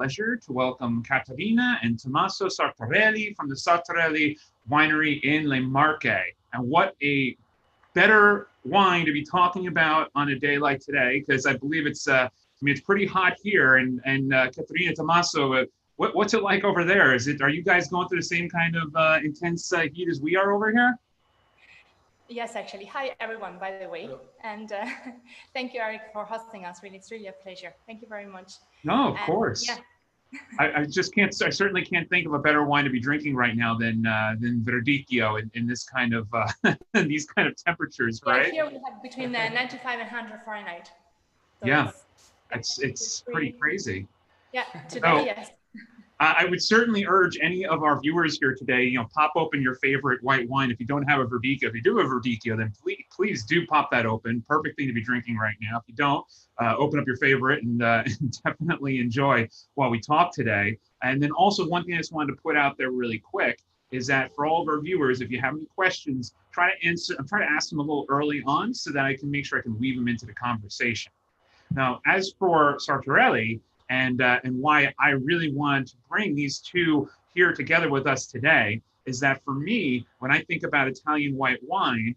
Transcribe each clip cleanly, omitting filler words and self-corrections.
pleasure to welcome Caterina and Tommaso Sartarelli from the Sartorelli Winery in Le Marche. And what a better wine to be talking about on a day like today, because I believe it's pretty hot here. And Caterina, Tommaso, what's it like over there? Are you guys going through the same kind of intense heat as we are over here? Yes, actually. Hi, everyone, by the way. Hello. And thank you, Eric, for hosting us. It's really a pleasure. Thank you very much. No, of and, course. Yeah. I certainly can't think of a better wine to be drinking right now than Verdicchio in this kind of these kind of temperatures, right? Yeah, here we have between 95 and 100 Fahrenheit. So yeah, it's pretty crazy. Yeah, today, yes. I would certainly urge any of our viewers here today, pop open your favorite white wine. If you don't have a Verdicchio, if you do have a Verdicchio, then please do pop that open. Perfect thing to be drinking right now. If you don't, open up your favorite and definitely enjoy while we talk today. And then also one thing I just wanted to put out there really quick is that for all of our viewers, if you have any questions, try to ask them a little early on so that I can make sure I can weave them into the conversation. Now, as for Sartorelli, and why I really wanted to bring these two here together with us today is that for me, when I think about Italian white wine,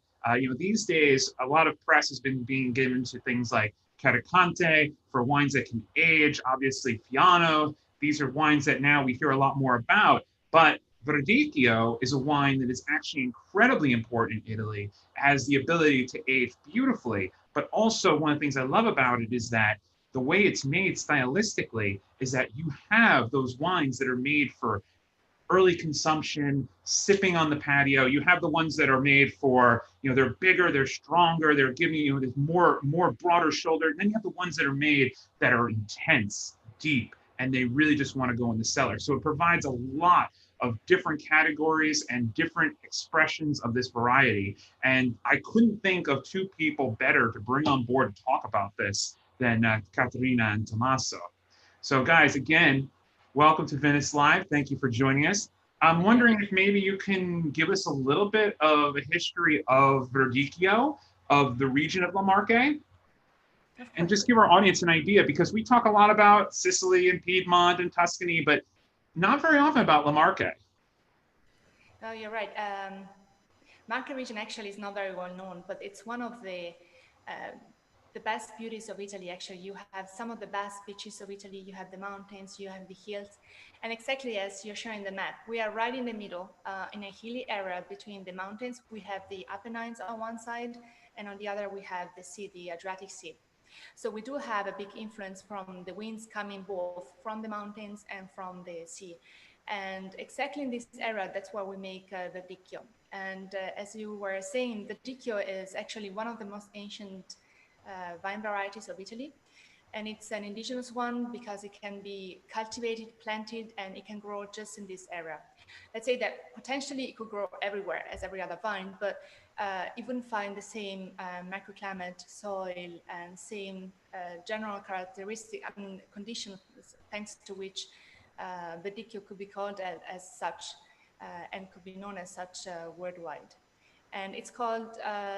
these days, a lot of press has been being given to things like Caricante for wines that can age, obviously Fiano. These are wines that now we hear a lot more about, but Verdicchio is a wine that is actually incredibly important in Italy, has the ability to age beautifully, but also one of the things I love about it is that the way it's made stylistically is that you have those wines that are made for early consumption, sipping on the patio. You have the ones that are made for, they're bigger, they're stronger, they're giving you this more broader shoulder. And then you have the ones that are made that are intense, deep, and they really just want to go in the cellar. So it provides a lot of different categories and different expressions of this variety. And I couldn't think of two people better to bring on board to talk about this than Caterina and Tommaso. So guys, again, welcome to Vinous Live. Thank you for joining us. I'm wondering if maybe you can give us a little bit of a history of Verdicchio, of the region of Le Marche, and just give our audience an idea, because we talk a lot about Sicily and Piedmont and Tuscany, but not very often about Le Marche. Oh, you're right. Marche region actually is not very well known, but it's one of the best beauties of Italy. Actually, you have some of the best beaches of Italy. You have the mountains, you have the hills, and exactly as you're showing the map, we are right in the middle, in a hilly area between the mountains. We have the Apennines on one side, and on the other we have the sea, the Adriatic Sea. So we do have a big influence from the winds coming both from the mountains and from the sea. And exactly in this area, that's where we make Verdicchio. And as you were saying, Verdicchio is actually one of the most ancient vine varieties of Italy, and it's an indigenous one because it can be cultivated, planted, and it can grow just in this area. Let's say that potentially it could grow everywhere as every other vine, but it wouldn't find the same microclimate, soil, and same general characteristic, conditions, thanks to which Verdicchio could be called as such and could be known as such worldwide. And it's called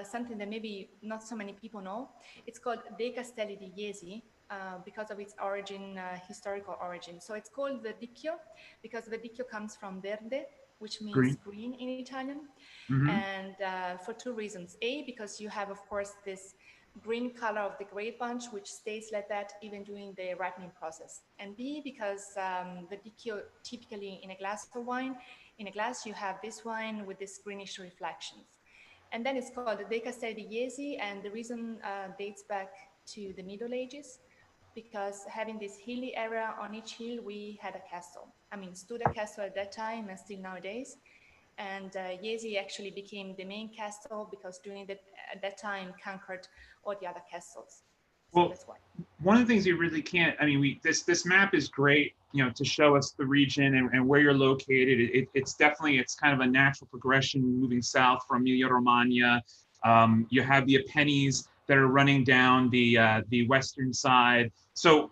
something that maybe not so many people know. It's called dei Castelli di Jesi because of its origin, historical origin. So it's called Verdicchio because Verdicchio comes from verde, which means green in Italian. Mm-hmm. And for two reasons. A, because you have, of course, this green color of the grape bunch, which stays like that even during the ripening process. And B, because Verdicchio, typically in a glass of wine, in a glass you have this wine with this greenish reflections. And then it's called the dei Castelli di Jesi, and the reason dates back to the Middle Ages, because having this hilly area on each hill, we had a castle. Stood a castle at that time and still nowadays. And Jesi actually became the main castle because at that time conquered all the other castles. Well, that's why. One of the things you really can't, this map is great, to show us the region and where you're located. It's kind of a natural progression moving south from Emilia-Romagna. You have the Apennines that are running down the western side. So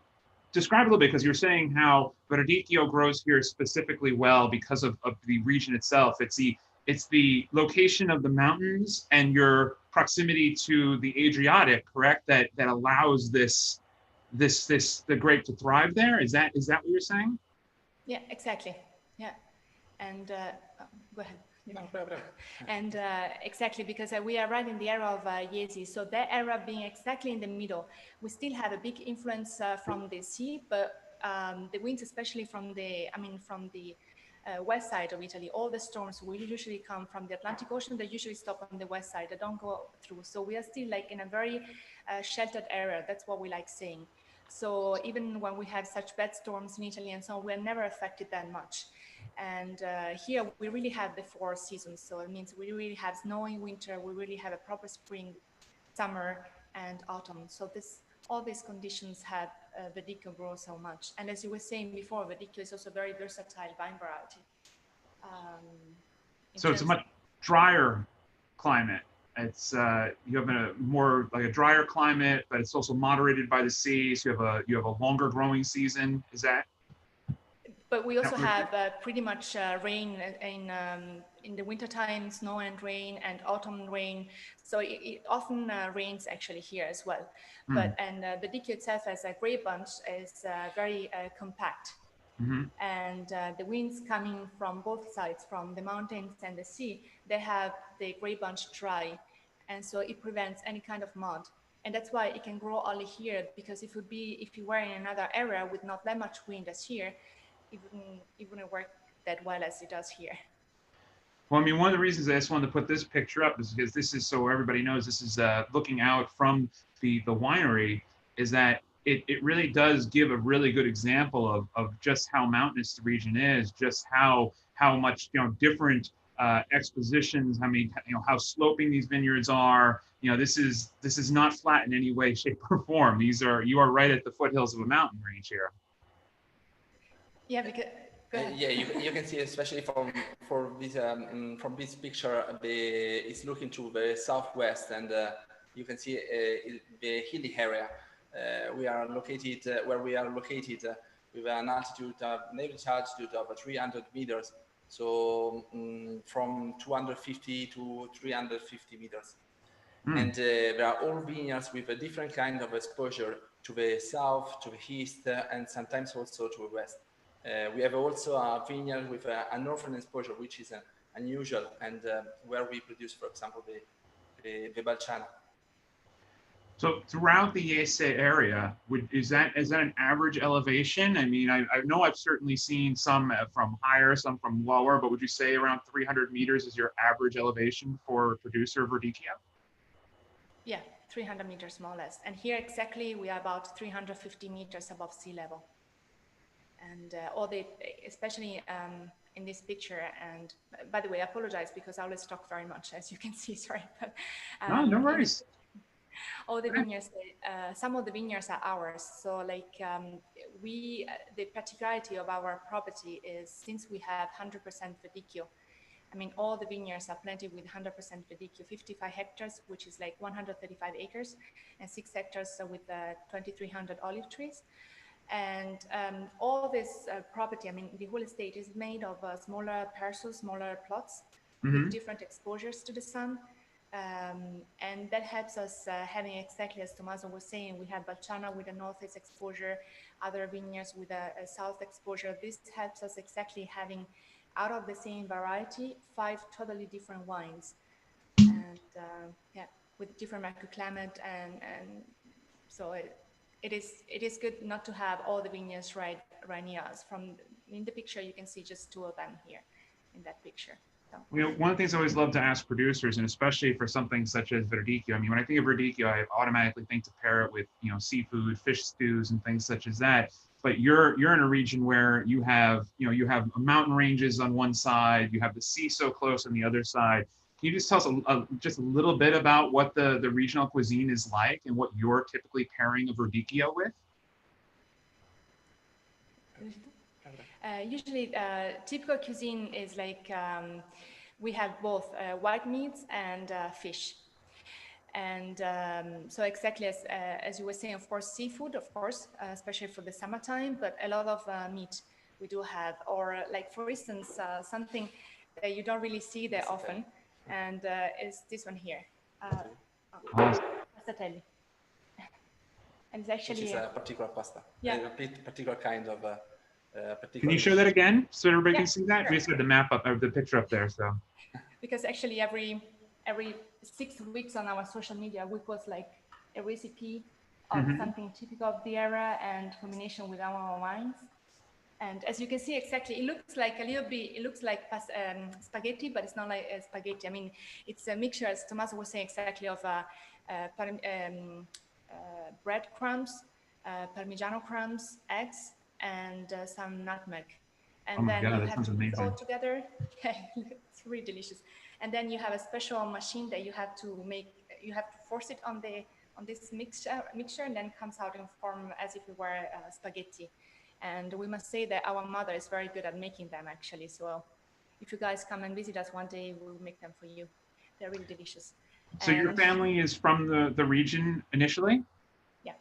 describe a little bit, because you're saying how Verdicchio grows here specifically well because of the region itself. It's the location of the mountains and your proximity to the Adriatic, correct? That allows this the grape to thrive there. Is that what you're saying? Yeah, exactly. Yeah, and go ahead. No, no. And exactly, because we are right in the era of Yezi, so that era being exactly in the middle, we still have a big influence from the sea, but the winds, especially from the, from the west side of Italy, all the storms will usually come from the Atlantic Ocean. They usually stop on the west side. They don't go through. So we are still like in a very sheltered area. That's what we like saying. So even when we have such bad storms in Italy and so on, we're never affected that much. And here we really have the 4 seasons. So it means we really have snow in winter. We really have a proper spring, summer, and autumn. So all these conditions have Verdicchio grow so much. And as you were saying before, Verdicchio is also a very versatile vine variety. So it's a much drier climate. It's you have a more like a drier climate, but it's also moderated by the sea. So you have a longer growing season. Is that? But we also have pretty much rain in the wintertime, snow and rain, and autumn rain. So it often rains actually here as well. But and Verdicchio itself as a grape bunch is very compact. And the winds coming from both sides, from the mountains and the sea, they have the grape bunch dry, and so it prevents any kind of mud. And that's why it can grow only here, because if you were in another area with not that much wind as here, it wouldn't work that well as it does here. Well, I mean, one of the reasons I just wanted to put this picture up is because this is so everybody knows this is looking out from the winery, is that it really does give a really good example of just how mountainous the region is, just how much, different expositions, how sloping these vineyards are. This is not flat in any way, shape, or form. You are right at the foothills of a mountain range here. Yeah, because yeah, you can see, especially from this picture, it's looking to the southwest, and you can see the hilly area. We are located where we are located with an altitude, average altitude of 300 meters. So from 250 to 350 meters. And there are all vineyards with a different kind of exposure to the south, to the east, and sometimes also to the west. We have also a vineyard with a northern exposure, which is unusual, and where we produce, for example, the Balciano. So throughout the Yese area, is that an average elevation? I mean, I know I've certainly seen some from higher, some from lower, but would you say around 300 meters is your average elevation for producer Verdicchio? Yeah, 300 meters more or less. And here exactly, we are about 350 meters above sea level. And especially in this picture, and by the way, I apologize because I always talk very much, as you can see, sorry. But, no worries. All the vineyards, some of the vineyards are ours. So like the particularity of our property is, since we have 100% Verdicchio, I mean, all the vineyards are planted with 100% Verdicchio, 55 hectares, which is like 135 acres, and 6 hectares with 2,300 olive trees. And all this property, I mean, the whole estate is made of smaller parcels, smaller plots with different exposures to the sun. And that helps us having, exactly as Tommaso was saying, we have Balciano with a northeast exposure, other vineyards with a south exposure. This helps us exactly having, out of the same variety, 5 totally different wines. And yeah, with different microclimate, and so it is good not to have all the vineyards right near us. From in the picture, you can see just 2 of them here in that picture. So. One of the things I always love to ask producers, and especially for something such as Verdicchio, I mean, when I think of Verdicchio, I automatically think to pair it with, seafood, fish stews, and things such as that. But you're in a region where you have mountain ranges on one side, you have the sea so close on the other side. Can you just tell us just a little bit about what the regional cuisine is like and what you're typically pairing a Verdicchio with? Usually, typical cuisine is like we have both white meats and fish. And so exactly as you were saying, of course, seafood, of course, especially for the summertime, but a lot of meat we do have. Or like, for instance, something that you don't really see there often, and is this one here. Sartarelli. And it's actually which is a particular pasta. Yeah. A particular kind of particular. Can you show that again so everybody can see that? Sure. We just had the map up, or the picture up there. So. Because actually every 6 weeks on our social media, we post like a recipe of something typical of the area and combination with our wines. And as you can see, exactly, it looks like a little bit, it looks like spaghetti, but it's not like spaghetti. I mean, it's a mixture, as Tommaso was saying, exactly of breadcrumbs, Parmigiano crumbs, eggs, and some nutmeg. And oh my then God, you that have sounds to mix amazing. all together. It's really delicious. And then you have a special machine that you have to make, you have to force it on this mixture, and then comes out in form as if it were spaghetti. And we must say that our mother is very good at making them, actually. So if you guys come and visit us one day, we'll make them for you. They're really delicious. So your family is from the region initially? Yeah.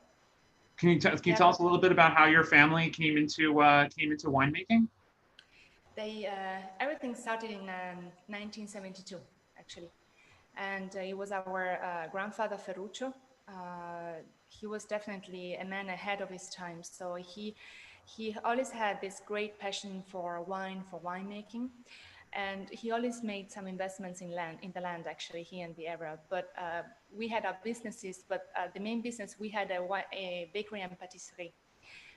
Can you tell us a little bit about how your family came into winemaking? Everything started in 1972, actually. And it was our grandfather, Ferruccio. He was definitely a man ahead of his time. So he always had this great passion for wine, for winemaking. And he always made some investments in the land, actually, here in the area. But we had our businesses, but the main business, we had a bakery and patisserie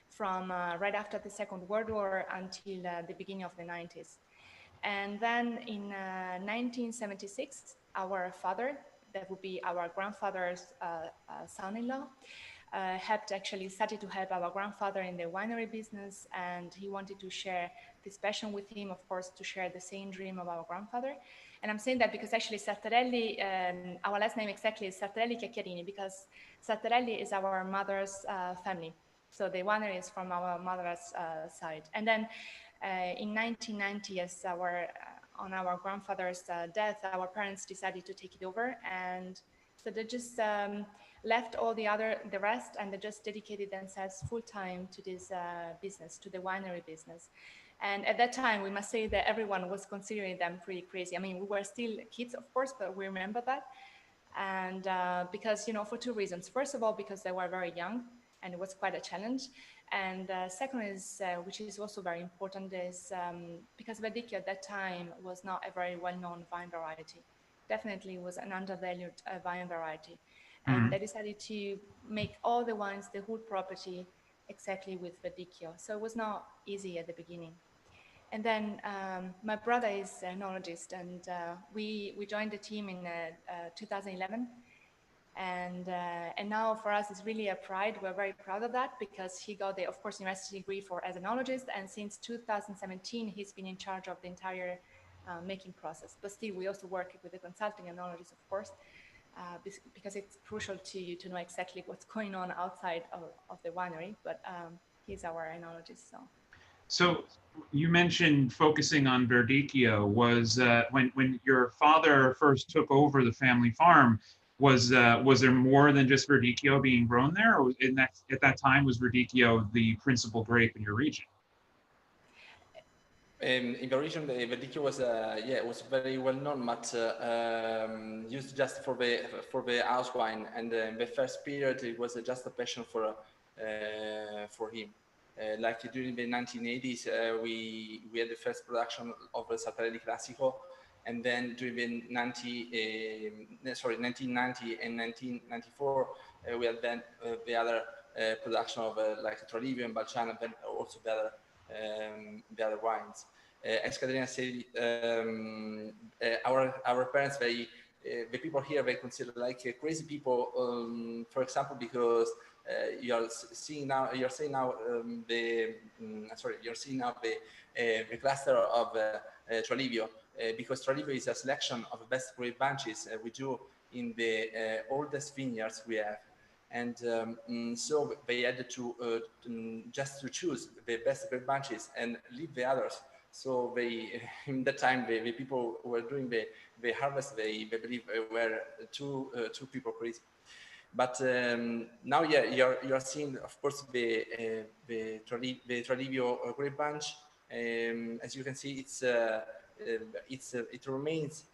from right after the Second World War until the beginning of the 90s. And then in 1976, our father, that would be our grandfather's son-in-law, started to help our grandfather in the winery business, and he wanted to share this passion with him, of course, to share the same dream of our grandfather. And I'm saying that because actually Sartarelli, our last name exactly is Sartarelli Chiacchiarini, because Sartarelli is our mother's family. So the winery is from our mother's side. And then in 1990, as on our grandfather's death, our parents decided to take it over, and so they just left all the rest, and they just dedicated themselves full time to this business, to the winery business. And at that time, we must say that everyone was considering them pretty crazy. I mean, we were still kids, of course, but we remember that. And because, for two reasons. First of all, because they were very young, and it was quite a challenge. And second is, which is also very important, is because Verdicchio at that time was not a very well-known vine variety. Definitely was an undervalued vine variety. And they decided to make all the wines, the whole property, exactly with Verdicchio. So it was not easy at the beginning. And then my brother is an enologist, and we joined the team in 2011. And now for us, it's really a pride. We're very proud of that because he got the, of course, university degree as an enologist. And since 2017, he's been in charge of the entire making process. But still, we also work with the consulting enologist, of course, because it's crucial to know exactly what's going on outside of the winery. But he's our enologist. So you mentioned focusing on Verdicchio. Was when your father first took over the family farm, was there more than just Verdicchio being grown there, or at that time was Verdicchio the principal grape in your region? In the region, the Verdicchio was was very well known, but used just for the house wine. And in the first period, it was just a passion for him. Like during the 1980s, we had the first production of the Sartarelli Classico, and then during the 1990 and 1994, we had then the other production of like Trolivio and Balciano, and then also the other wines. As Caterina said, our parents, the people here, they consider like crazy people. For example, because you're seeing now the cluster of Trolivio, because Trolivio is a selection of the best grape bunches we do in the oldest vineyards we have. And so they had to just to choose the best grape bunches and leave the others. So they, in that time, the people who were doing the harvest, they believe were too people crazy. But now, yeah, you're seeing, of course, the Trolivio grape bunch. As you can see, it remains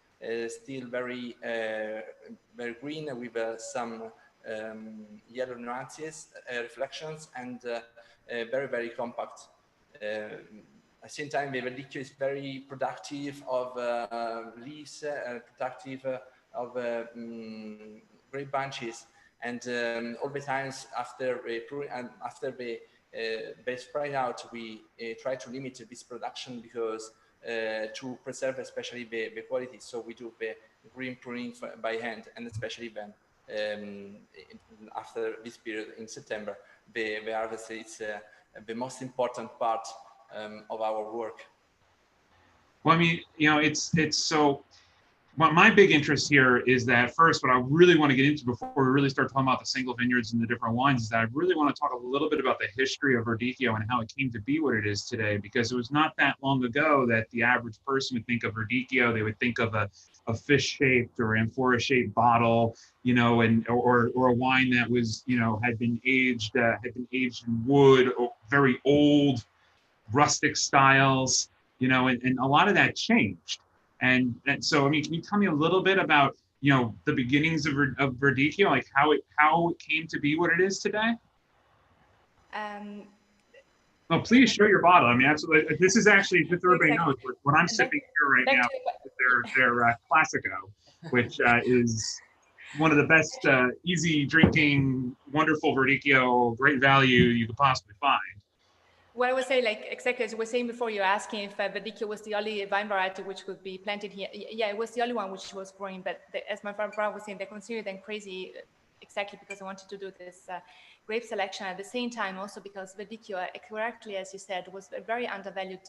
still very green with some yellow nuances, reflections, and very, very compact. At the same time, the Verdicchio is very productive of leaves, productive of grape bunches, and all the times after they spread out, we try to limit this production because to preserve especially the quality. So we do the green pruning by hand, and especially then after this period in September, the harvest is the most important part of our work. Well, I mean, you know, it's so. My big interest here is that first, what I really want to get into before we really start talking about the single vineyards and the different wines is that I really want to talk a little bit about the history of Verdicchio and how it came to be what it is today, because it was not that long ago that the average person would think of Verdicchio. They would think of a fish-shaped or amphora-shaped bottle, you know, and or a wine that was, you know, had been aged in wood, very old, rustic styles, you know, and a lot of that changed. And so, I mean, can you tell me a little bit about, you know, the beginnings of Verdicchio, like how it came to be what it is today? Oh, please show your bottle. I mean, absolutely. This is actually, just so everybody knows, what I'm sipping here right now is their Classico, which is one of the best easy drinking, wonderful Verdicchio, great value you could possibly find. Well, I would say, like, exactly as you were saying before, you're asking if Verdicchio was the only vine variety which could be planted here. Yeah, it was the only one which was growing, but as my friend Brian was saying, they considered them crazy exactly because I wanted to do this grape selection at the same time, also because Verdicchio, correctly as you said, was a very undervalued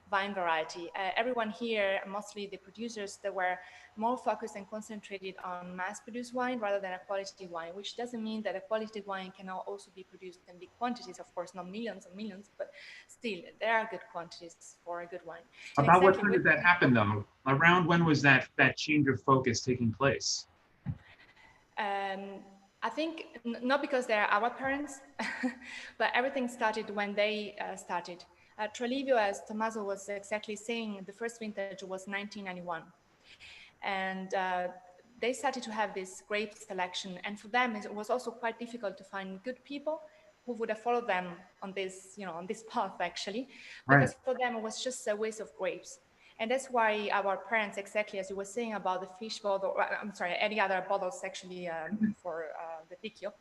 vine variety. Everyone here, mostly the producers, they were more focused and concentrated on mass-produced wine rather than a quality wine, which doesn't mean that a quality wine cannot also be produced in big quantities, of course, not millions and millions, but still, there are good quantities for a good wine. About what time did that happen, though? Around when was that change of focus taking place? I think not because they're our parents, but everything started when they started. Tralivio, as Tommaso was exactly saying, the first vintage was 1991. And they started to have this grape selection. And for them, it was also quite difficult to find good people who would have followed them on this, you know, on this path, actually, because for them, it was just a waste of grapes. And that's why our parents, exactly as you were saying about the fish bottle, I'm sorry, any other bottles actually for the Verdicchio.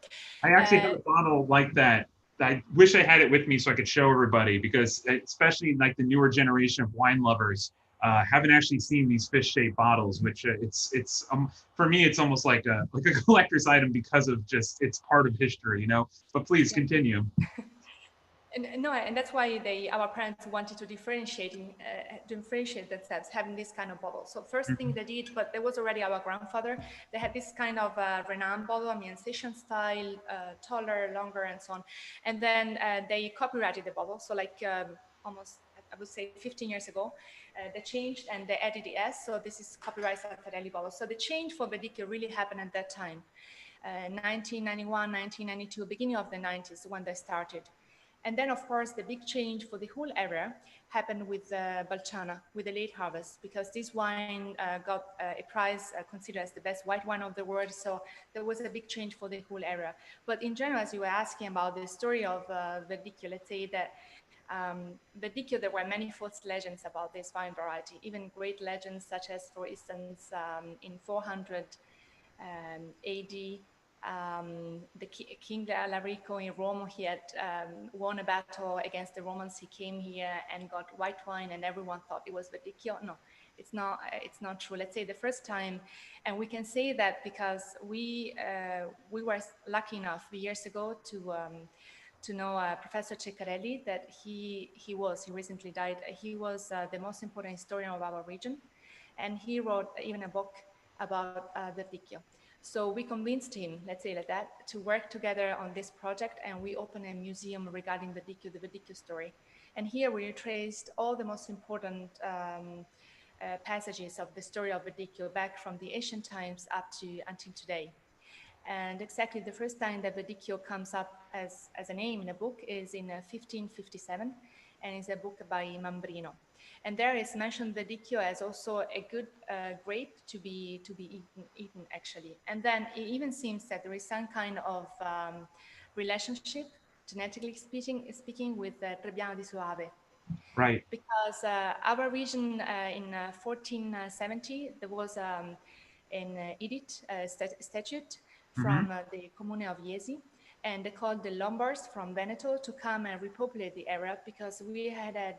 I actually have a bottle like that. I wish I had it with me so I could show everybody, because especially like the newer generation of wine lovers haven't actually seen these fish-shaped bottles, which it's for me, it's almost like a collector's item because of just it's part of history, you know. But please continue. And that's why our parents wanted to differentiate themselves, having this kind of bottle. So first thing they did, but there was already our grandfather, they had this kind of renowned bottle, I mean, session style, taller, longer, and so on. And then they copyrighted the bottle. So like almost, I would say 15 years ago, they changed and they added the S. So this is copyright Sartarelli bottle. So the change for Verdicchio really happened at that time. 1991, 1992, beginning of the 90s when they started. And then, of course, the big change for the whole area happened with Balciana, with the late harvest, because this wine got a prize considered as the best white wine of the world. So there was a big change for the whole area. But in general, as you were asking about the story of Verdicchio, let's say that Verdicchio, there were many false legends about this vine variety, even great legends such as, for instance, in 400 AD, the King Alarico in Rome, he had won a battle against the Romans. He came here and got white wine, and everyone thought it was Verdicchio. No, it's not true. Let's say the first time, and we can say that because we were lucky enough years ago to know Professor Chiacchiarini, that he recently died. He was the most important historian of our region, and he wrote even a book about Verdicchio. So we convinced him, let's say like that, to work together on this project, and we opened a museum regarding Verdicchio, the Verdicchio story. And here we traced all the most important passages of the story of Verdicchio back from the ancient times up to until today. And exactly the first time that Verdicchio comes up as a name in a book is in 1557. and it's a book by Mambrino. And there is mentioned Verdicchio as also a good grape to be eaten actually. And then it even seems that there is some kind of relationship, genetically speaking, with Trebbiano di Soave. Right. Because our region in 1470, there was an edict, statute from the Comune of Iesi, and they called the Lombards from Veneto to come and repopulate the area because we had a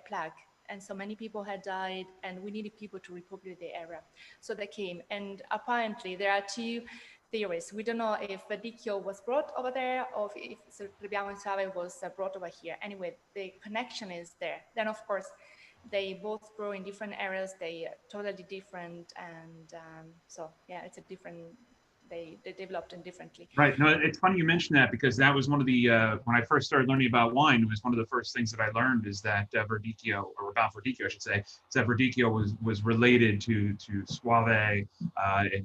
plague. And so many people had died, and we needed people to repopulate the area. So they came, and apparently there are two theories. We don't know if Verdicchio was brought over there or if Trebbiano di Soave was brought over here. Anyway, the connection is there. Then, of course, they both grow in different areas. They are totally different, and so yeah, it's a different. They developed differently. Right. No, it's funny you mentioned that because that was one of the when I first started learning about wine, it was one of the first things that I learned is that Verdicchio, or about Verdicchio, I should say, is that Verdicchio was related to Soave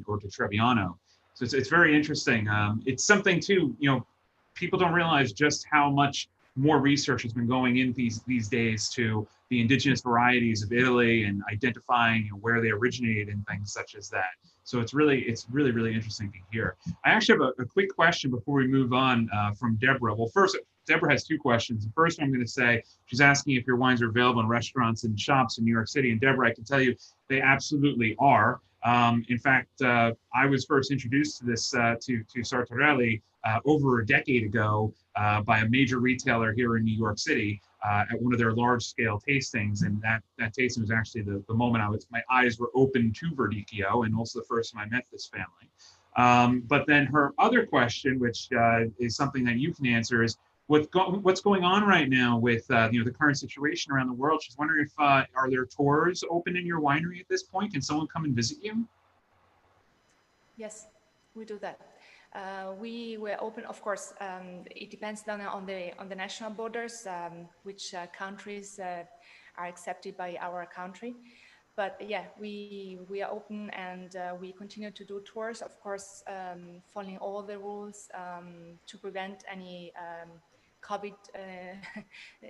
or to Trebbiano. So it's very interesting. It's something too, you know, people don't realize just how much more research has been going in these days to the indigenous varieties of Italy and identifying, you know, where they originated and things such as that. So it's really interesting to hear. I actually have a quick question before we move on from Deborah. Well, first, Deborah has two questions. The first one I'm going to say, she's asking if your wines are available in restaurants and shops in New York City. And Deborah, I can tell you they absolutely are. In fact, I was first introduced to this to Sartarelli over a decade ago by a major retailer here in New York City at one of their large-scale tastings, and that tasting was actually the moment my eyes were open to Verdicchio, and also the first time I met this family. But then her other question, which is something that you can answer, is what's going on right now with you know, the current situation around the world. She's wondering if are there tours open in your winery at this point? Can someone come and visit you? Yes, we do that. We were open, of course. It depends then on the national borders, which countries are accepted by our country. But yeah, we are open, and we continue to do tours, of course, following all the rules to prevent any COVID,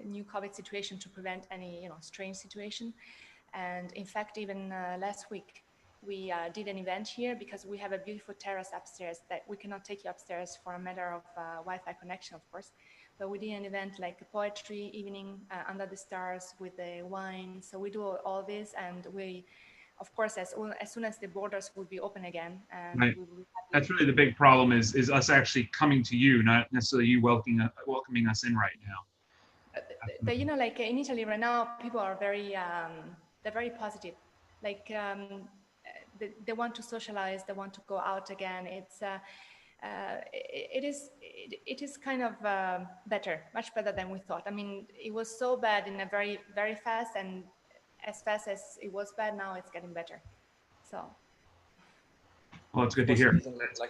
new COVID situation, to prevent any, you know, strange situation. And in fact, even last week, we did an event here because we have a beautiful terrace upstairs that we cannot take you upstairs for a matter of Wi-Fi connection, of course. But we did an event like a poetry evening under the stars with the wine. So we do all this, and we, of course, as soon as the borders will be open again, and right. we will be happy. That's really the big problem is us actually coming to you, not necessarily you welcoming us in right now. You know, like in Italy right now, people are they're very positive. Like they want to socialize, they want to go out again. It is kind of better, much better than we thought. I mean, it was so bad in a very, very fast, and as fast as it was bad, now it's getting better. So. Well, it's good to hear. It's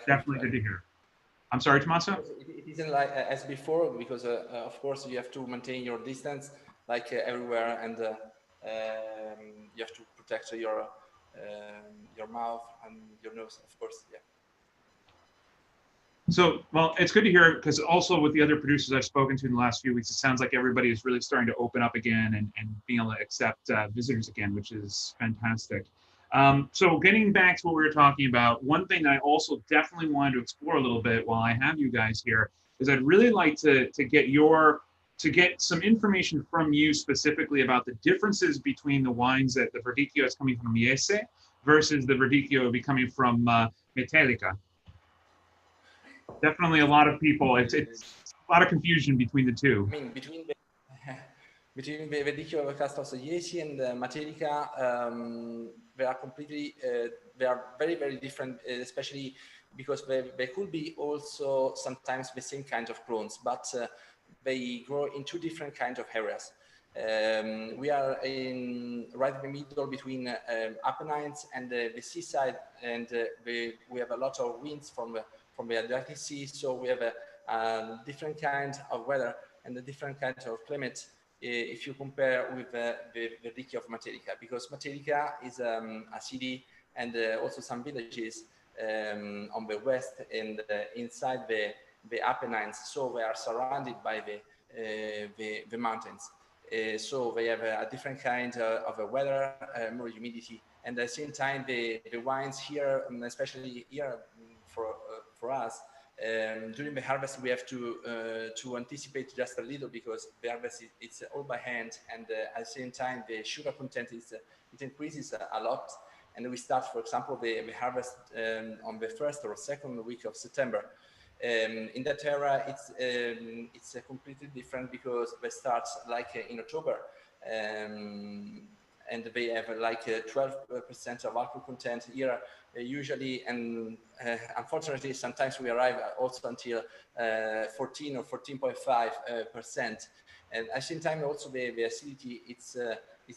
definitely good to hear. I'm sorry, Tommaso? It isn't like as before, because of course you have to maintain your distance like everywhere, and you have to protect your mouth and your nose, of course. Yeah. So, well, it's good to hear, because also with the other producers I've spoken to in the last few weeks, it sounds like everybody is really starting to open up again and being able to accept visitors again, which is fantastic. So getting back to what we were talking about, one thing that I also definitely wanted to explore a little bit while I have you guys here is I'd really like to get some information from you specifically about the differences between the wines that the Verdicchio is coming from Iesi versus the Verdicchio coming from Metellica. Definitely a lot of people, it's a lot of confusion between the two. I mean, between Verdicchio, Castos Iesi and Metellica, they are completely, they are very, very different, especially because they could be also sometimes the same kind of clones, but they grow in two different kinds of areas. We are right in the middle between Apennines and the seaside, and we have a lot of winds from the Adriatic Sea, so we have a different kind of weather and a different kind of climate if you compare with the Verdicchio of Metellica, because Metellica is a city and also some villages on the west and inside the Apennines, so they are surrounded by the mountains. So they have a different kind of a weather, more humidity, and at the same time, the wines here, especially here for us, during the harvest, we have to anticipate just a little because the harvest it's all by hand, and at the same time, the sugar content it increases a lot. And we start, for example, the harvest on the 1st or 2nd week of September. In that era, it's completely different because they start like in October, and they have like 12% of alcohol content here usually, and unfortunately sometimes we arrive also until 14 or 14.5%. And at the same time also the acidity it's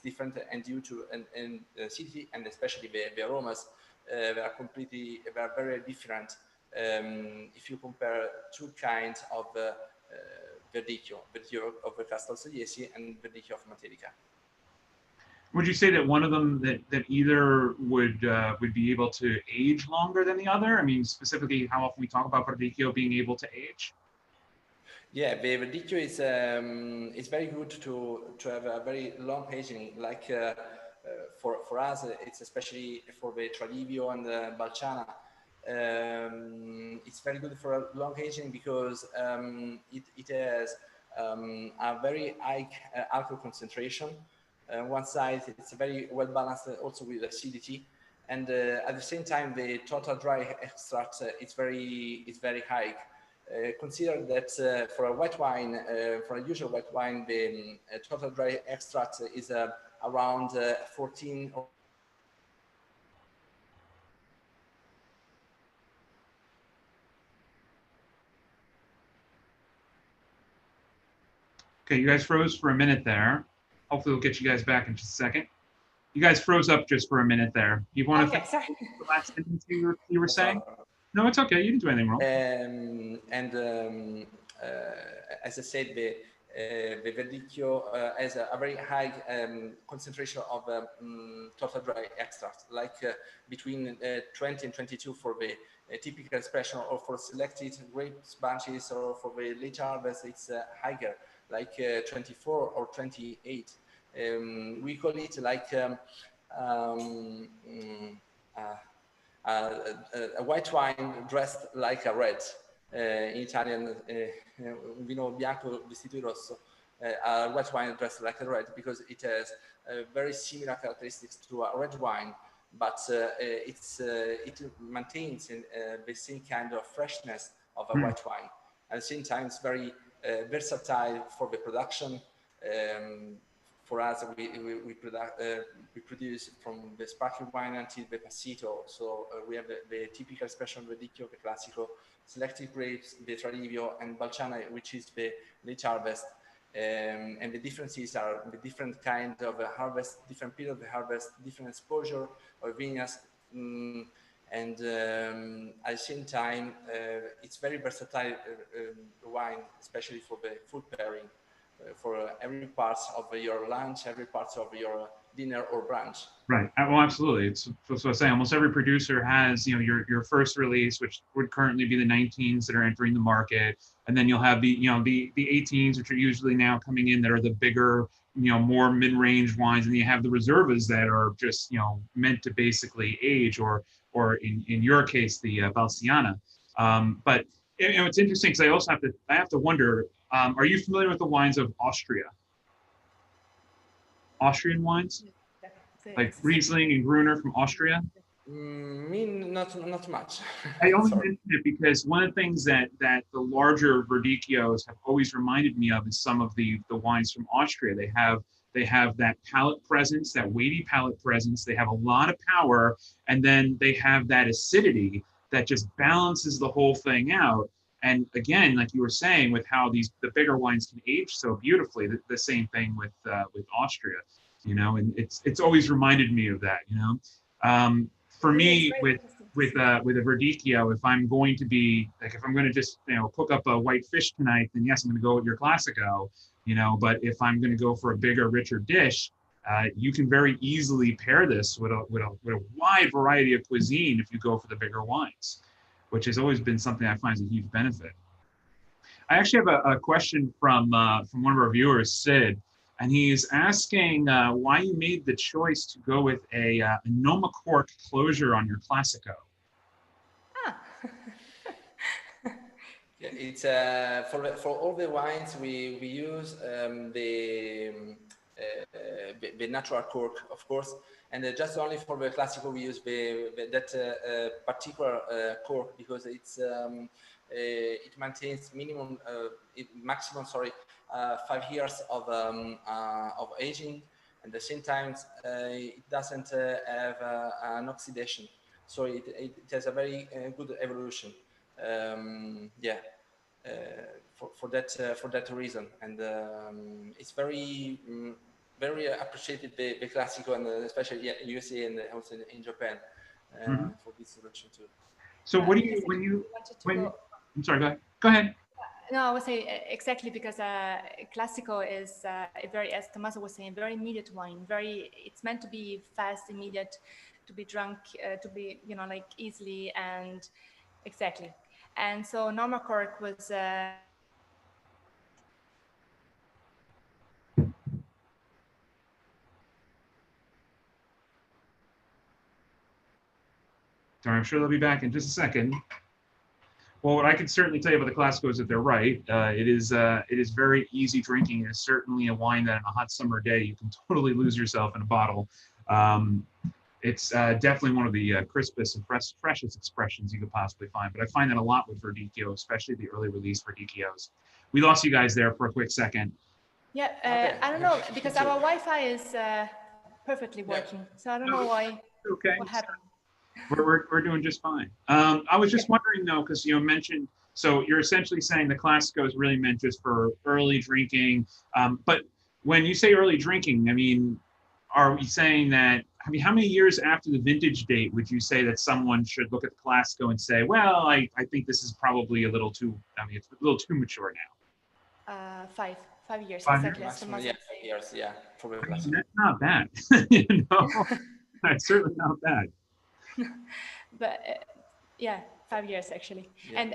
different, and due to and acidity and especially the aromas they are very different. If you compare two kinds of Verdicchio of the Castelsangiesi and Verdicchio of Materica. Would you say that one of them that either would be able to age longer than the other? I mean, specifically, how often we talk about Verdicchio being able to age? Yeah, the Verdicchio is it's very good to have a very long aging. Like for us, it's especially for the Tralivio and the Balciana. It's very good for a long aging because it has a very high alcohol concentration. One side, it's very well balanced also with acidity, and at the same time, the total dry extract is very high. Consider that for a white wine, for a usual white wine, the total dry extract is around 14 or Okay, you guys froze for a minute there. Hopefully we'll get you guys back in just a second. You guys froze up just for a minute there. You want to sorry. the last sentence you were saying? No, it's okay. You didn't do anything wrong. As I said, the Verdicchio has a very high concentration of total dry extract, like between 20 and 22 for the typical expression, or for selected grapes bunches, or for the late harvest, it's higher, like 24 or 28. We call it like a white wine dressed like a red. In Italian, vino bianco vestito di rosso. A white wine dressed like a red because it has very similar characteristics to a red wine, but it maintains the same kind of freshness of a white wine. At the same time, it's very versatile for the production. For us, we produce from the sparkling wine until the passito. So we have the typical special Verdicchio, the Classico, selected grapes, the Tralivio, and Balciana, which is the late harvest. And the differences are the different kind of harvest, different period of the harvest, different exposure of vineyards. And at the same time, it's very versatile wine, especially for the food pairing. For every part of your lunch, every part of your dinner or brunch. Right. Well, absolutely. It's so I say almost every producer has, your first release, which would currently be the 19s that are entering the market, and then you'll have the 18s, which are usually now coming in, that are the bigger, more mid-range wines, and you have the reservas that are just meant to basically age, or in your case the Balciana. But it's interesting because I also have to wonder. Are you familiar with the wines of Austria? Austrian wines? Like Riesling and Gruner from Austria? Me, not much. I only mention it because one of the things that the larger Verdicchios have always reminded me of is some of the wines from Austria. They have that palate presence, that weighty palate presence. They have a lot of power, and then they have that acidity that just balances the whole thing out. And again, like you were saying, with how the bigger wines can age so beautifully, the same thing with Austria, and it's always reminded me of that, For me, with a Verdicchio, if I'm going to just cook up a white fish tonight, then yes, I'm going to go with your Classico, But if I'm going to go for a bigger, richer dish, you can very easily pair this with a wide variety of cuisine if you go for the bigger wines, which has always been something I find is a huge benefit. I actually have a question from one of our viewers, Sid. and he's asking why you made the choice to go with a Noma cork closure on your Classico. Ah. Yeah, it's for all the wines we use the natural cork, of course, and just only for the Classico we use that particular cork because it's it maintains maximum 5 years of aging, and at the same time it doesn't have an oxidation, so it has a very good evolution. Yeah, for that reason, and it's very very appreciated the Classico, and especially in USA and also in Japan for this solution too. So what do you I'm sorry, go ahead. No, I would say exactly because Classico is a very, as Tommaso was saying, very immediate wine. It's meant to be fast, immediate, to be drunk, to be like easily, and exactly. And so Norma cork was. Sorry, I'm sure they'll be back in just a second. Well, what I can certainly tell you about the Classico is that they're right. It is very easy drinking. It is certainly a wine that on a hot summer day you can totally lose yourself in a bottle. It's definitely one of the crispest and freshest expressions you could possibly find. But I find that a lot with Verdicchio, especially the early release Verdicchios. We lost you guys there for a quick second. Yeah, okay. I don't know, because our Wi-Fi is perfectly working. So I don't know why. Okay. What happened. We're doing just fine. I was just wondering though, because you mentioned, so you're essentially saying the Classico is really meant just for early drinking. But when you say early drinking, I mean, are we saying that, I mean, how many years after the vintage date would you say that someone should look at the Classico and say, well, I think this is probably a little too, I mean, it's a little too mature now? 5 years, 5 exactly. years? Maximum, yeah, 5 years, yeah. For the Classico. That's not bad, you know? That's certainly not bad. But yeah, 5 years actually. Yeah. And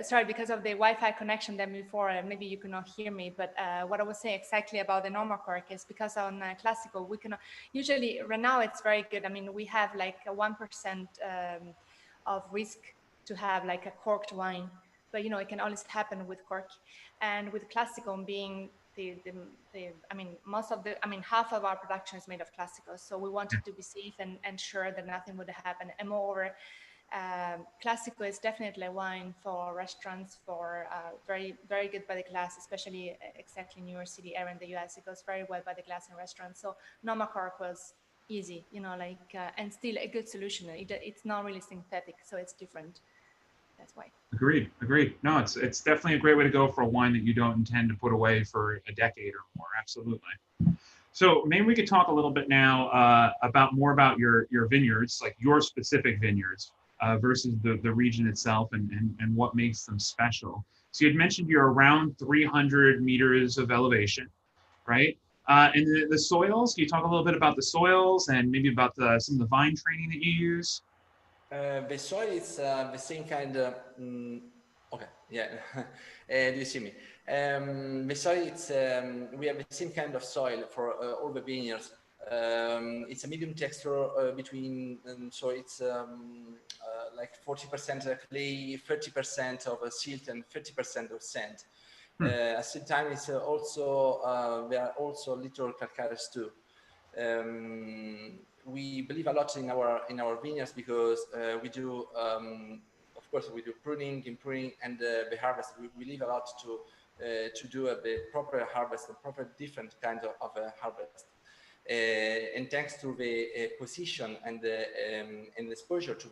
sorry, because of the Wi-Fi connection then before, maybe you could not hear me, but what I was saying exactly about the normal cork is because on Classico, we can usually, right now it's very good. I mean, we have like a 1% of risk to have like a corked wine, but it can always happen with cork. And with Classico being I mean, half of our production is made of Classicos, so we wanted to be safe and sure that nothing would happen. And moreover, Classico is definitely a wine for restaurants, for very, very good by the glass, especially exactly New York City area in the US. It goes very well by the glass in restaurants. So Noma cork was easy, and still a good solution. It's not really synthetic, so it's different. That's why. Agreed. No, it's definitely a great way to go for a wine that you don't intend to put away for a decade or more. Absolutely. So maybe we could talk a little bit now more about your vineyards, like your specific vineyards versus the region itself, and what makes them special. So you had mentioned you're around 300 meters of elevation, right? And the soils, can you talk a little bit about the soils and maybe about some of the vine training that you use? The soil is the same kind of, okay, yeah, do you see me? The soil, we have the same kind of soil for all the vineyards. It's a medium texture between, so it's like 40% clay, 30% of silt, and 30% of sand. At the same time, it's also, there are also little calcareous too. We believe a lot in our vineyards because we do, of course, we do pruning, improving, and the harvest. We live a lot to do the proper harvest, the proper different kinds of harvest. And thanks to the position and the exposure to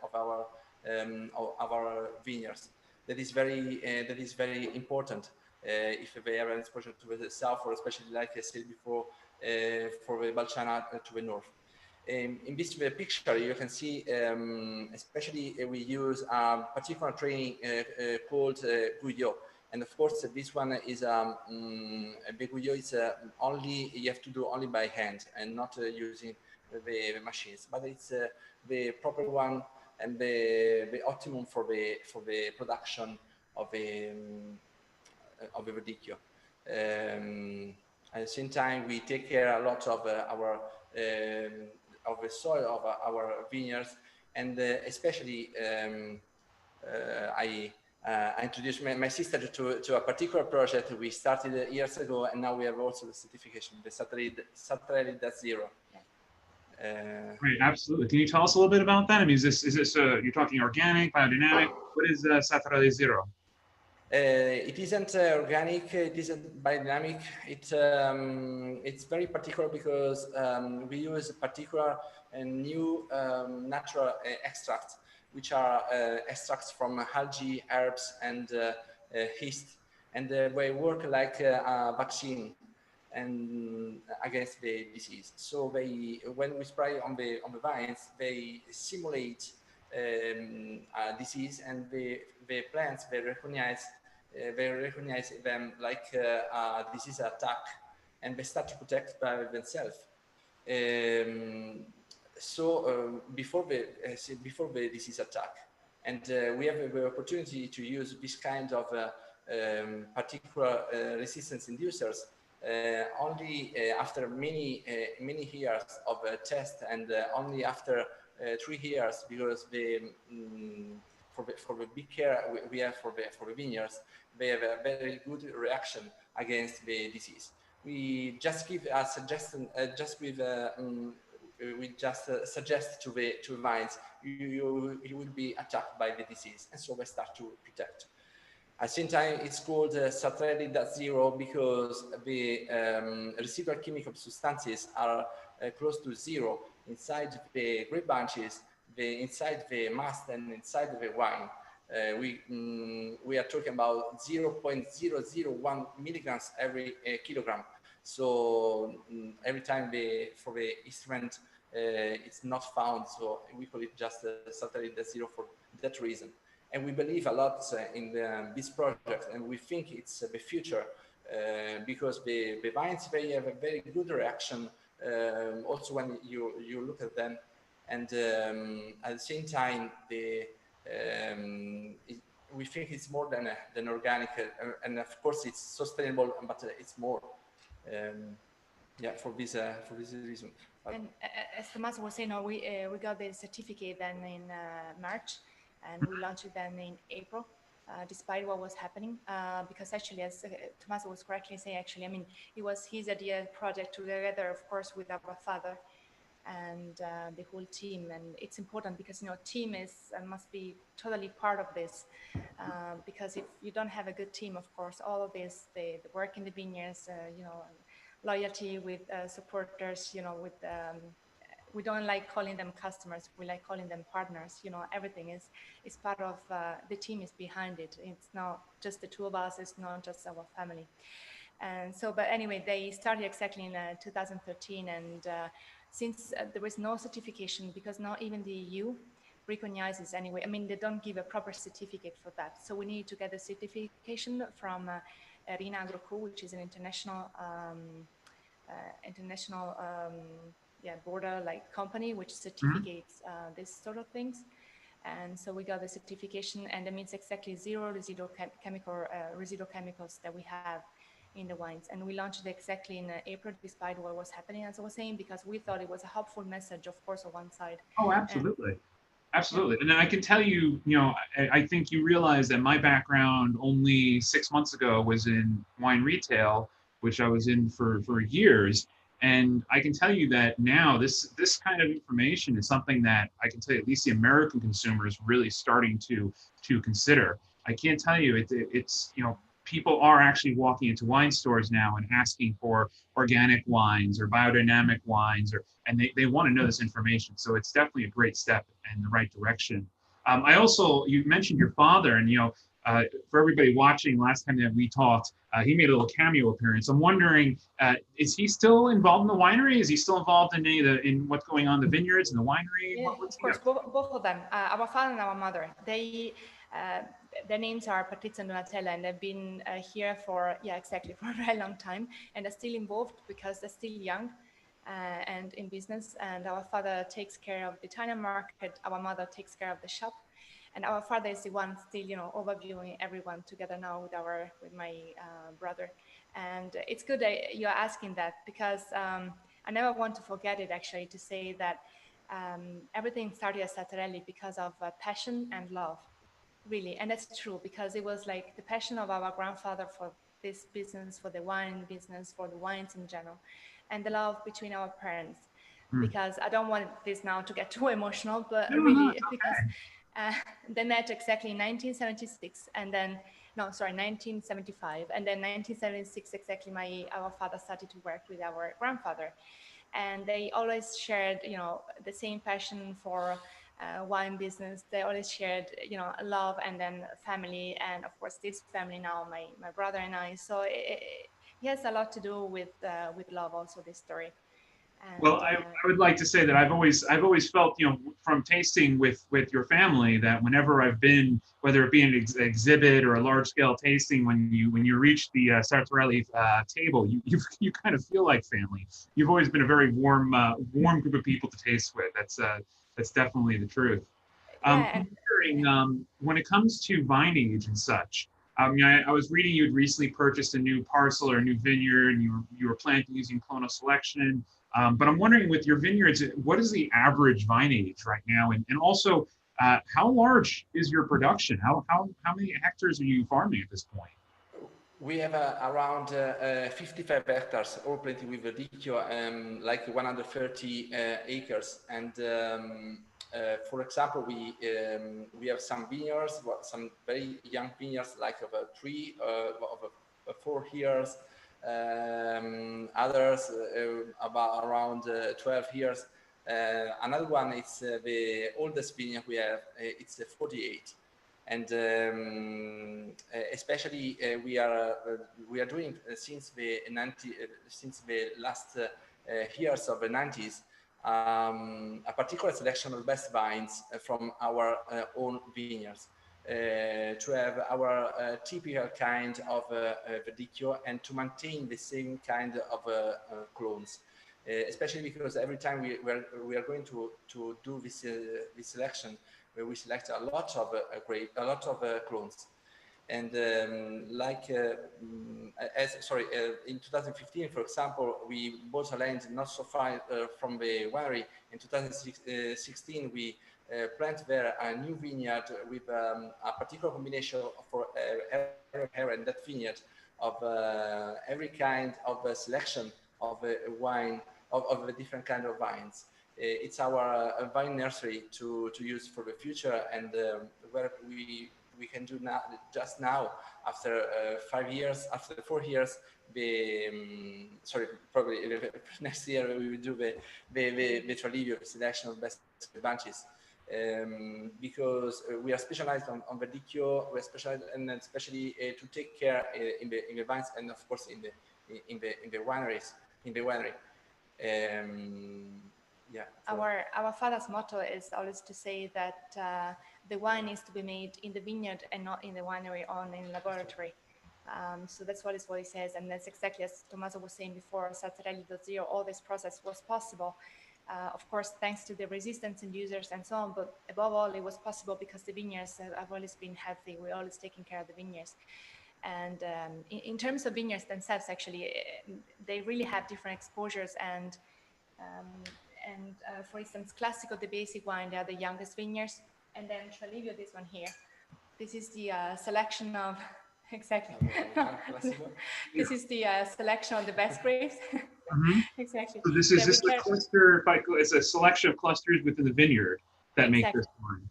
of our vineyards, that is very important. If they have an exposure to the south, or especially like I said before, for the Balciana to the north. In this picture, you can see, especially we use a particular training called Guyot. And of course, this one is a Guyot is only, you have to do only by hand and not using the machines. But it's the proper one and the optimum for the production of the Verdicchio. At the same time, we take care a lot of of the soil of our vineyards, and especially I introduced my sister to a particular project we started years ago, and now we have also the certification, the Sartarelli .0. Right, absolutely. Can you tell us a little bit about that? I mean, is this you're talking organic, biodynamic? What is Sartorelli Zero? It isn't organic. It isn't biodynamic. It's very particular because we use particular and new natural extracts, which are extracts from algae, herbs, and yeast, and they work like a vaccine and against the disease. So when we spray on the vines, they simulate a disease, and the plants they recognize them like a disease attack, and they start to protect by themselves. Before the disease attack, and we have the opportunity to use this kind of particular resistance inducers only after many years of test, and only after 3 years, because for the big care we have for the vineyards, they have a very good reaction against the disease. We just give a suggestion, we just suggest to the vines, you will be attacked by the disease, and so they start to protect. At the same time, it's called Sartarelli .0 because the residual chemical substances are close to zero inside the grape bunches, inside the must, and inside the wine. We are talking about 0.001 milligrams every kilogram. So every time for the instrument it's not found, so we call it just Sartarelli .0 for that reason. And we believe a lot in this project, and we think it's the future because the vines, they have a very good reaction also when you look at them, and at the same time we think it's more than organic, and of course it's sustainable, but it's more yeah, for this reason. And as Tommaso was saying, we got the certificate then in March, and we launched it then in April, despite what was happening. Because actually, as Tommaso was correctly saying, actually, I mean, it was his idea project together, of course, with our father and the whole team. And it's important because, you know, team must be totally part of this. Because if you don't have a good team, of course, all of this, the work in the vineyards, you know, loyalty with supporters, you know, with we don't like calling them customers, we like calling them partners. You know, everything is part of the team is behind it. It's not just the two of us, it's not just our family. And so, but anyway, they started exactly in 2013, and since there was no certification, because not even the EU recognizes anyway, I mean, they don't give a proper certificate for that. So we need to get a certification from Rina Agroco, which is an international border like company which certificates this sort of things. And so we got the certification, and that means exactly zero residual chemicals that we have in the wines. And we launched it exactly in April, despite what was happening, as I was saying, because we thought it was a helpful message, of course, on one side. Oh, absolutely. Absolutely. And I can tell you, you know, I think you realize that my background only 6 months ago was in wine retail, which I was in for years. And I can tell you that now this kind of information is something that I can tell you at least the American consumer is really starting to consider. I can't tell you, it's you know, people are actually walking into wine stores now and asking for organic wines or biodynamic wines, and they want to know this information. So it's definitely a great step in the right direction. I also, you mentioned your father, and you know, for everybody watching, last time that we talked, he made a little cameo appearance. I'm wondering, is he still involved in the winery? Is he still involved in in what's going on in the vineyards and the winery? Yeah, of course, both of them. Our father and our mother. Their names are Patrizia and Donatella, and they've been here for for a very long time, and they're still involved because they're still young and in business. And our father takes care of the Italian market. Our mother takes care of the shop. And our father is the one still, you know, overviewing everyone together now with my brother. And it's good that you're asking that, because I never want to forget it, actually, to say that everything started at Sartarelli because of passion and love, really. And that's true, because it was like the passion of our grandfather for this business, for the wine business, for the wines in general, and the love between our parents. Because I don't want this now to get too emotional, but really, because they met exactly in 1976, and then, no, sorry, 1975, and then 1976 exactly, our father started to work with our grandfather, and they always shared, you know, the same passion for wine business. They always shared, you know, love, and then family, and of course this family now, my brother and I. So it has a lot to do with love, also, this story. And, Well, I would like to say that I've always felt, you know, from tasting with your family, that whenever I've been, whether it be an exhibit or a large scale tasting, when you reach the Sartorelli table, you kind of feel like family. You've always been a very warm group of people to taste with. That's definitely the truth. yeah, I'm wondering, when it comes to vine age and such. I was reading you'd recently purchased a new parcel or a new vineyard, and you were planting using clonal selection. But I'm wondering, with your vineyards, what is the average vine age right now? And also, how large is your production? How many hectares are you farming at this point? We have around 55 hectares, all planted with Verdicchio, like 130 acres. And for example, we have some vineyards, some very young vineyards, like of 4 years. Others about around 12 years. Another one is the oldest vineyard we have. It's 48. And especially we are doing since the last years of the 90s a particular selection of best vines from our own vineyards, to have our typical kind of Verdicchio, and to maintain the same kind of clones. Especially because every time we are going to do this selection, where we select a lot of clones. And in 2015, for example, we bought a land not so far from the winery. In 2016, we planted there a new vineyard with a particular combination for every area in that vineyard of every kind of selection of wine, of the different kind of vines. It's our vine nursery to use for the future, and where we can do now, just now, after 5 years, after 4 years, probably next year we will do the Tralivio selection of best bunches. Because we are specialized on Verdicchio, we're specialized, and especially to take care in the vines, and of course in the wineries, in the winery. Yeah. Our father's motto is always to say that the wine is to be made in the vineyard and not in the winery or in the laboratory. So that's what he says, and that's exactly as Tommaso was saying before. Sartarelli .0, all this process was possible, of course, thanks to the resistance inducers and so on. But above all, it was possible because the vineyards have always been healthy. We're always taking care of the vineyards. And in terms of vineyards themselves, actually, they really have different exposures. And for instance, Classico, the basic wine, they are the youngest vineyards. And then Tralivio, this one here, this is the selection of, exactly. This is the selection of the best grapes. Exactly. So this is a cluster, it's a selection of clusters within the vineyard that make this wine.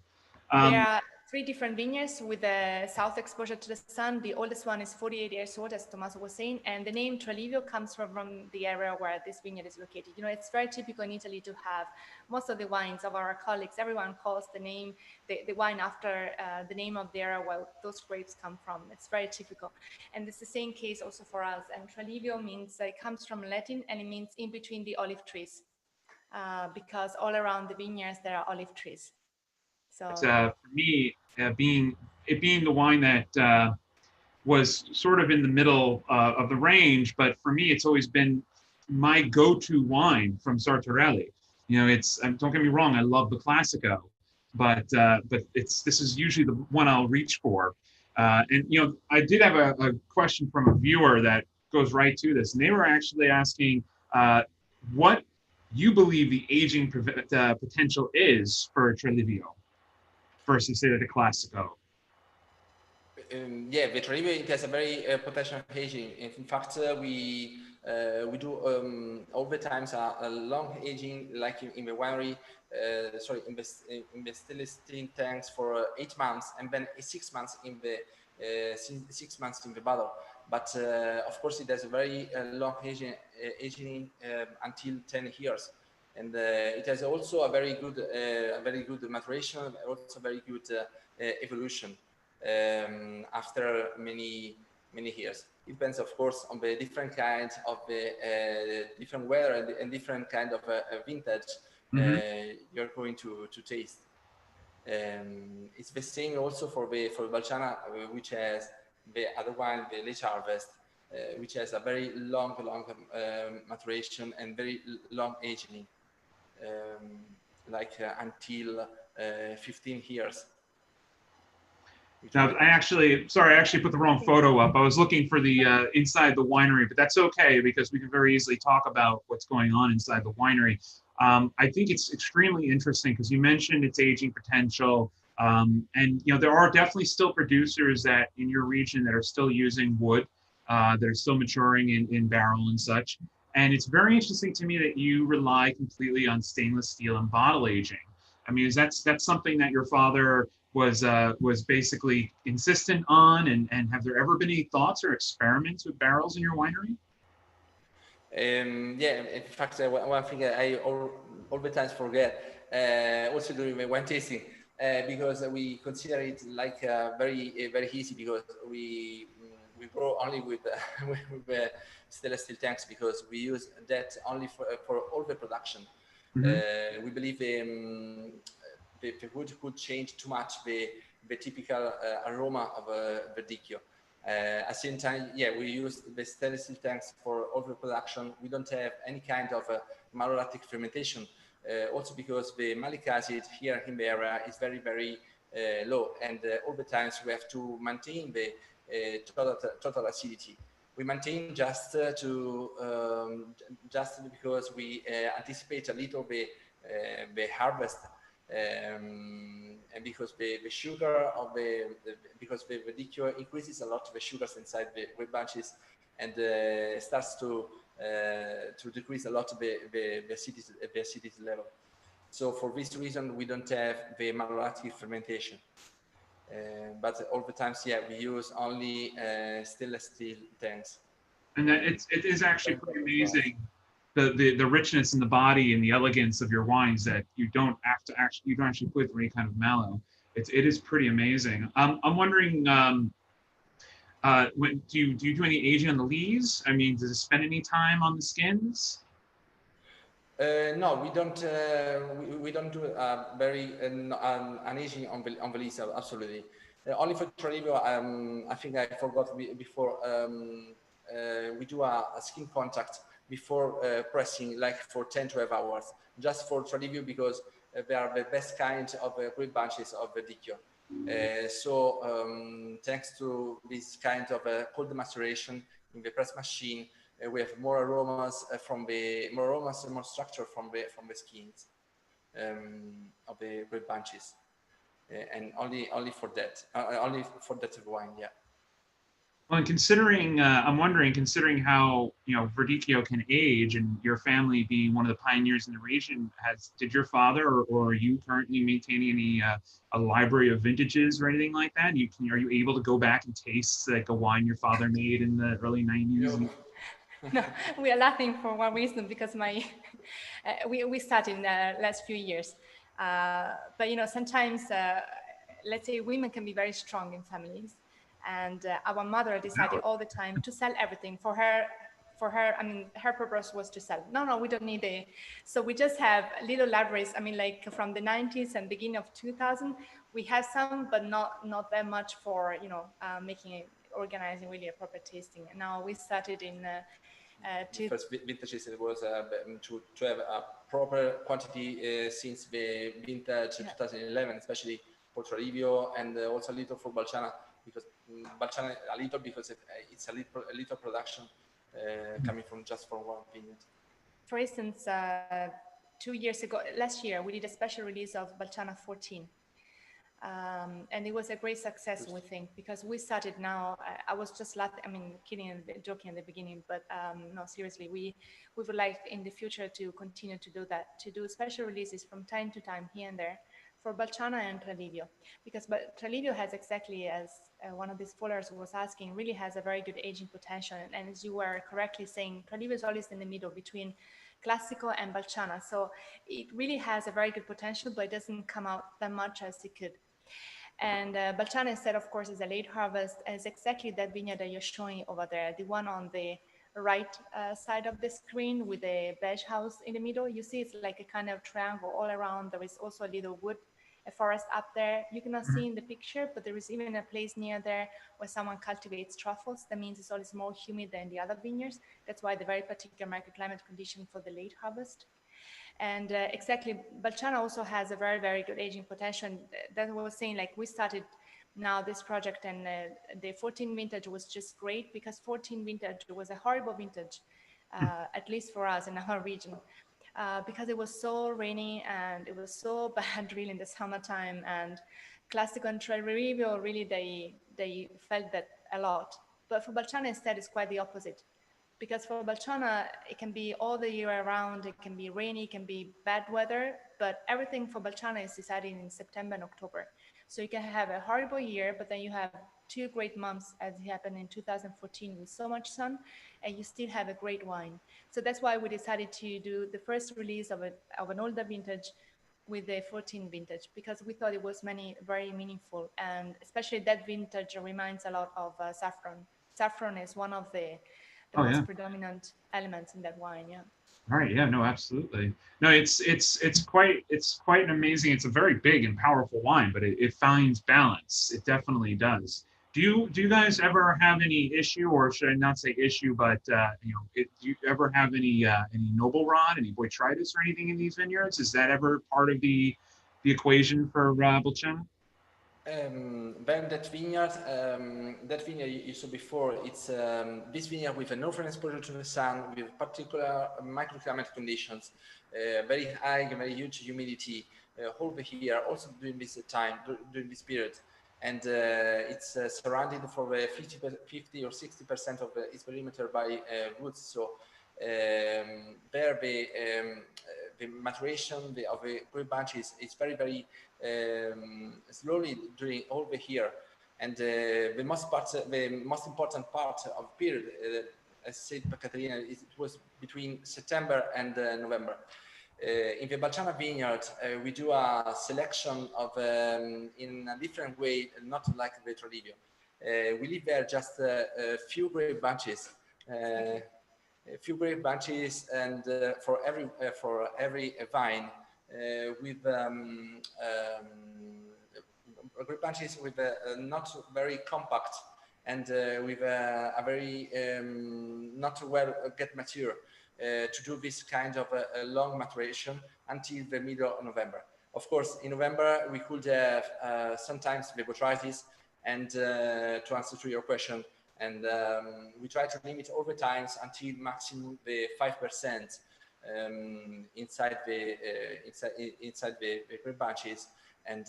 There are 3 different vineyards with the south exposure to the sun. The oldest one is 48 years old, as Tommaso was saying, and the name Tralivio comes from the area where this vineyard is located. You know, it's very typical in Italy to have most of the wines of our colleagues. Everyone calls the wine after the name of the area where those grapes come from. It's very typical, and it's the same case also for us. And Tralivio means, it comes from Latin, and it means in between the olive trees, because all around the vineyards there are olive trees. So for me, being the wine that was sort of in the middle of the range, but for me, it's always been my go-to wine from Sartorelli. You know, don't get me wrong, I love the Classico, but this is usually the one I'll reach for. And you know, I did have a question from a viewer that goes right to this. And they were actually asking what you believe the aging potential is for Trelivio versus, say, the Classico. Yeah, the Trelivio, it has a very potential aging. In fact, we do all the times a long aging, like in the winery. Sorry, in the stainless steel tanks for 8 months, and then 6 months in the 6 months in the bottle. But of course, it has a very long aging until 10 years, and it has also a very good maturation, also very good evolution. After many years. It depends, of course, on the different kinds of the different weather and different kind of vintage you're going to taste. It's the same also for Valciana, which has the other wine, the late harvest, which has a very long maturation and very long aging, until 15 years. Now, I actually put the wrong photo up. I was looking for the inside the winery, but that's okay because we can very easily talk about what's going on inside the winery. I think it's extremely interesting because you mentioned its aging potential, and there are definitely still producers that in your region that are still using wood, that are still maturing in barrel and such. And it's very interesting to me that you rely completely on stainless steel and bottle aging. I mean, that's something that your father was basically insistent on, and have there ever been any thoughts or experiments with barrels in your winery? Yeah, in fact, one thing I all the times forget, also during the wine tasting, because we consider it like very easy, because we grow only with with stainless steel tanks, because we use that only for all the production. We believe the wood could change too much the typical aroma of Verdicchio. At the same time, yeah, we use the stainless steel tanks for all the production. We don't have any kind of malolactic fermentation, also because the malic acid here in the area is very low, and all the times we have to maintain the total acidity. We maintain just because we anticipate a little the harvest, and because the sugar of because the Verdicchio increases a lot the sugars inside the grape bunches, and starts to decrease a lot the acidity level. So for this reason, we don't have the malolactic fermentation. But all the times, yeah, we use only stainless steel tanks. And that it is actually pretty amazing, the richness in the body and the elegance of your wines, that you don't actually put any kind of mallow. It is pretty amazing. I'm wondering, do you do any aging on the lees? I mean, does it spend any time on the skins? No, we don't. We don't do very an aging on the lees. Absolutely. Only for Trelivio, I think I forgot before. We do a skin contact before pressing, like for 10-12 hours, just for Trelivio, because they are the best kind of grape bunches of Verdicchio. So thanks to this kind of cold maceration in the press machine, we have more aromas and more structure from the skins of the grape bunches, and only for that wine, yeah. Well, and considering, I'm wondering, considering how Verdicchio can age, and your family being one of the pioneers in the region, did your father or are you currently maintaining any a library of vintages or anything like that? Are you able to go back and taste like a wine your father made in the early 90s? No, we are laughing for one reason, because we started in the last few years, but sometimes let's say women can be very strong in families. And our mother decided all the time to sell everything for her. I mean, her purpose was to sell. No, we don't need it. So we just have little libraries. I mean, like from the 90s and beginning of 2000, we have some, but not that much for organizing really a proper tasting. And now we started in. The first vintages, it was to have a proper quantity since the vintage 2011, especially for Trelivio, and also a little for Valciana, because Valciana a little, because it's a little production coming from just from one vineyard. For instance, 2 years ago, last year, we did a special release of Balciana 14. And it was a great success, we think, because we started now. I was just laughing, I mean, kidding and joking at the beginning, but no, seriously, we would like in the future to continue to do that, to do special releases from time to time here and there for Balciana and Tralivio, because Tralivio has, exactly as one of these followers was asking, really has a very good aging potential. And as you were correctly saying, Tralivio is always in the middle between Classico and Balciana. So it really has a very good potential, but it doesn't come out that much as it could. And Balciana instead, of course, is a late harvest, and it's exactly that vineyard that you're showing over there, the one on the right side of the screen with the beige house in the middle. You see it's like a kind of triangle all around. There is also a little wood, a forest up there. You cannot see in the picture, but there is even a place near there where someone cultivates truffles. That means it's always more humid than the other vineyards. That's why the very particular microclimate condition for the late harvest. And exactly, Balciana also has a very, very good aging potential. That was saying, like, we started now this project, and the 14 vintage was just great, because 14 vintage was a horrible vintage, at least for us in our region, because it was so rainy and it was so bad really in the summertime. And Classico and Tralivio, really, they felt that a lot. But for Balciana instead, it's quite the opposite. Because for Balciana, it can be all the year around, it can be rainy, it can be bad weather, but everything for Balciana is decided in September and October. So you can have a horrible year, but then you have 2 great months, as happened in 2014 with so much sun, and you still have a great wine. So that's why we decided to do the first release of an older vintage with the 14 vintage, because we thought it was very meaningful, and especially that vintage reminds a lot of saffron. Saffron is one of the most predominant elements in that wine. Yeah. All right. Yeah. No. Absolutely. No. It's quite an amazing. It's a very big and powerful wine, but it finds balance. It definitely does. Do you guys ever have any issue, or should I not say issue, but do you ever have any noble rot, any botrytis or anything in these vineyards? Is that ever part of the equation for Balciana? Then that vineyard you saw before, it's this vineyard with an often exposure to the sun, with particular microclimate conditions, very high, very huge humidity over here, also during this time, during this period. And it's surrounded for 50 or 60% of its perimeter by woods. So there the maturation of the grape bunches is very, very slowly during all the year. And the most important part of the period, as said by Caterina, it was between September and November. In the Balciana vineyard, we do a selection of in a different way, not like the Tralivio. We leave there just a few grape bunches, and for every vine, with grape bunches with not very compact and with a very not well get mature. To do this kind of a long maturation until the middle of November. Of course, in November, we could have sometimes the botrytis, and to answer to your question, and we try to limit all the times until maximum the 5% inside the grape bunches, and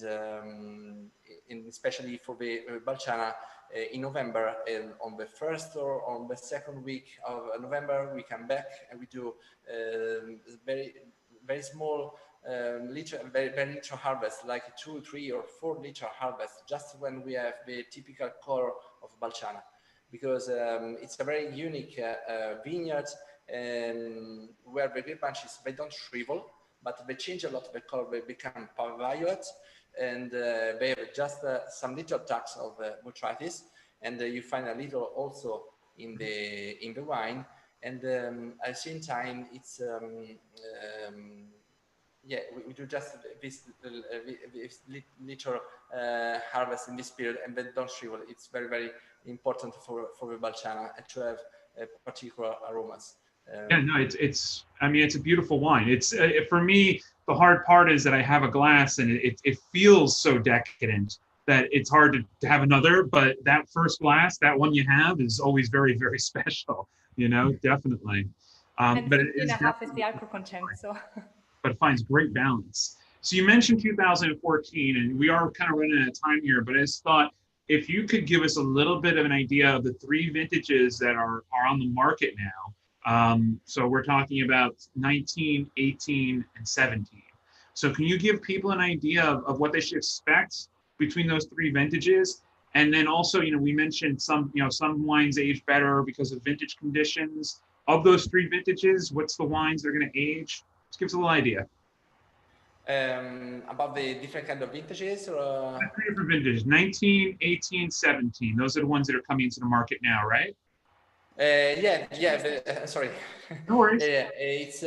especially for the Balciana, in November, on the first or on the second week of November, we come back and we do very, very small very little harvest, like 2, 3, or 4 liter harvest, just when we have the typical color of Balciana, because it's a very unique vineyard where the grape bunches, they don't shrivel, but they change a lot the color. They become violet, and they have just some little attacks of botrytis, and you find a little also in the wine. And at the same time, it's yeah, we do just this little harvest in this period, and then don't shrivel. It's very, very important for the Balciana to have particular aromas. Yeah, no, I mean, it's a beautiful wine. It's for me, the hard part is that I have a glass and it feels so decadent, that it's hard to have another, but that first glass, that one you have, is always very, very special, you know, definitely. And But it 15 and is a half is the definitely, alcohol content, so. but it finds great balance. So you mentioned 2014, and we are kind of running out of time here, but I just thought if you could give us a little bit of an idea of the three vintages that are on the market now. So we're talking about 19, 18, and 17. So can you give people an idea of what they should expect between those three vintages? And then also, you know, we mentioned some, you know, some wines age better because of vintage conditions. Of those three vintages, what's the wines that are going to age? Just give us a little idea. About the different kind of vintages, or Three different vintages, 19, 18, 17. Those are the ones that are coming into the market now, right? sorry. No worries. It's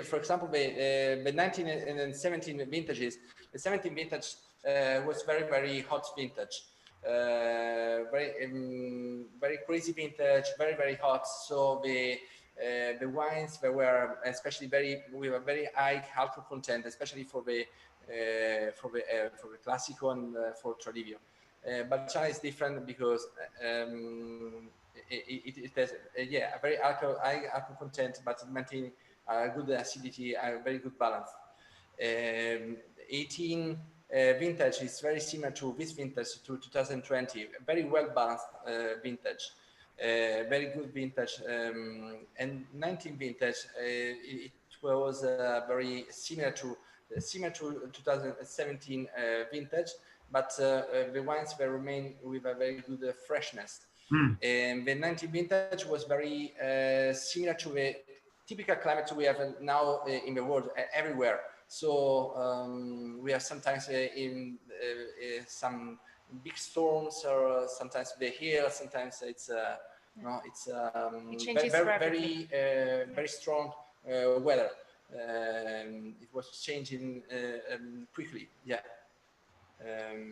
for example, the 19 and 17 vintages. The 17 vintage was very hot vintage, very crazy vintage, very hot. So the wines that were especially with a very high alcohol content, especially for the Classico and for Tradivio. But China is different because it has a very high alcohol content, but maintaining good acidity, a very good balance. 18 vintage is very similar to this vintage, to 2020, very well balanced vintage, very good vintage. And 19 vintage, it was very similar to 2017 vintage, but the wines will remain with a very good freshness. And the 19 vintage was very similar to the typical climate we have now in the world, everywhere. So we have sometimes in some big storms, or sometimes the hill, sometimes it's very strong weather. It was changing quickly. Yeah.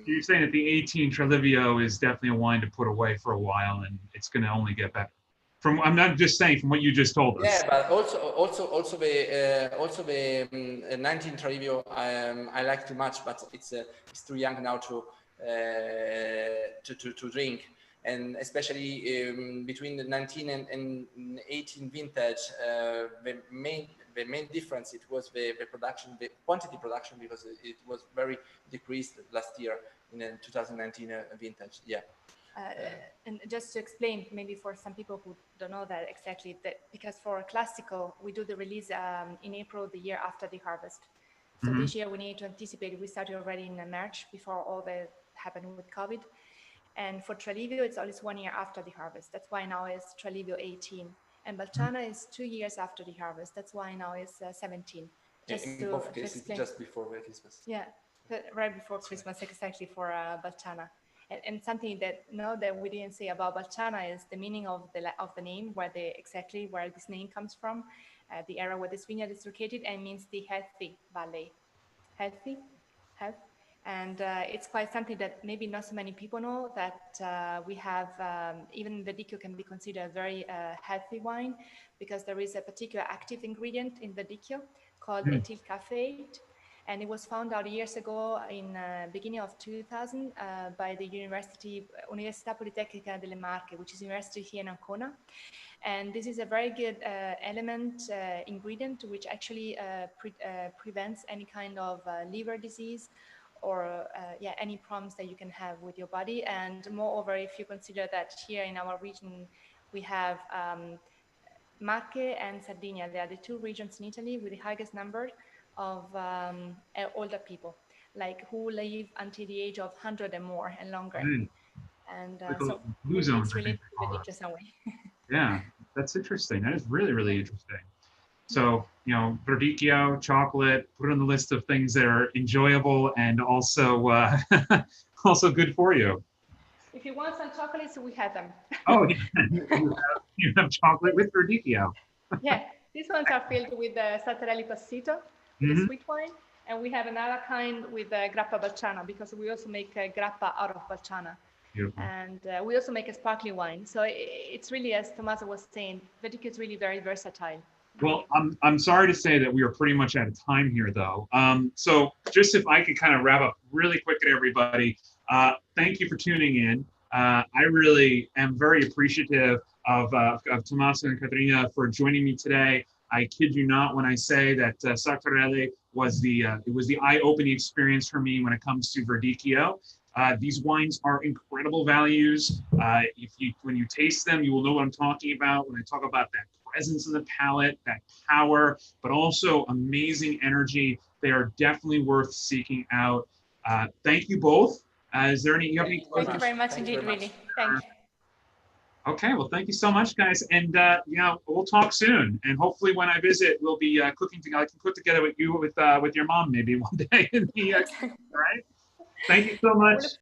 You're saying that the 18 Tralivio is definitely a wine to put away for a while, and it's going to only get better. I'm not just saying from what you just told us. Yeah, but also the 19 Tralivio I like too much, but it's too young now to drink, and especially between the 19 and 18 vintage, the main difference, it was the production, the quantity production, because it was very decreased last year in the 2019 vintage. Yeah. And just to explain, maybe for some people who don't know that exactly, that because for classical, we do the release in April, the year after the harvest. So this year we need to anticipate. We started already in March, before all that happened with COVID. And for Tralivio, it's always 1 year after the harvest. That's why now it's Tralivio 18. And Balciana is 2 years after the harvest. That's why now it's 17. Just in both cases, just before Christmas. Yeah, right before Christmas, exactly, for Balciana. And something that we didn't say about Balciana is the meaning of the name, where this name comes from, the area where this vineyard is located, and means the healthy valley. Healthy, health. And it's quite something that maybe not so many people know, that we have, even Verdicchio can be considered a very healthy wine, because there is a particular active ingredient in Verdicchio called ethyl caffeate. And it was found out years ago, in beginning of 2000, by the Università Politecnica delle Marche, which is a university here in Ancona. And this is a very good ingredient, which actually prevents any kind of liver disease, or any problems that you can have with your body. And moreover, if you consider that here in our region, we have Marche and Sardinia. They are the two regions in Italy with the highest number of older people, like who live until the age of 100 and more and longer. And so blue zones, it's related to Verdicchio some way. Yeah, that's interesting. That is really interesting. So, you know, Verdicchio, chocolate, put it on the list of things that are enjoyable and also also good for you. If you want some chocolates, we have them. Oh, you have chocolate with Verdicchio. Yeah, these ones are filled with Sartarelli Passito, the sweet wine, and we have another kind with Grappa Balciana, because we also make Grappa out of Balciana. Beautiful. And we also make a sparkling wine. So it's really, as Tommaso was saying, Verdicchio is really very versatile. Well, I'm sorry to say that we are pretty much out of time here, though. So just if I could kind of wrap up really quick at everybody, thank you for tuning in. I really am very appreciative of Tommaso and Caterina for joining me today. I kid you not when I say that Sartarelli was it was the eye-opening experience for me when it comes to Verdicchio. These wines are incredible values. When you taste them, you will know what I'm talking about when I talk about that presence in the palate, that power, but also amazing energy. They are definitely worth seeking out. Thank you both. Is there any? You have any? Thank you very much indeed, really. Thank you. Okay, well, thank you so much, guys, and we'll talk soon. And hopefully, when I visit, we'll be cooking together. I can cook together with you with your mom maybe one day. All right. Thank you so much.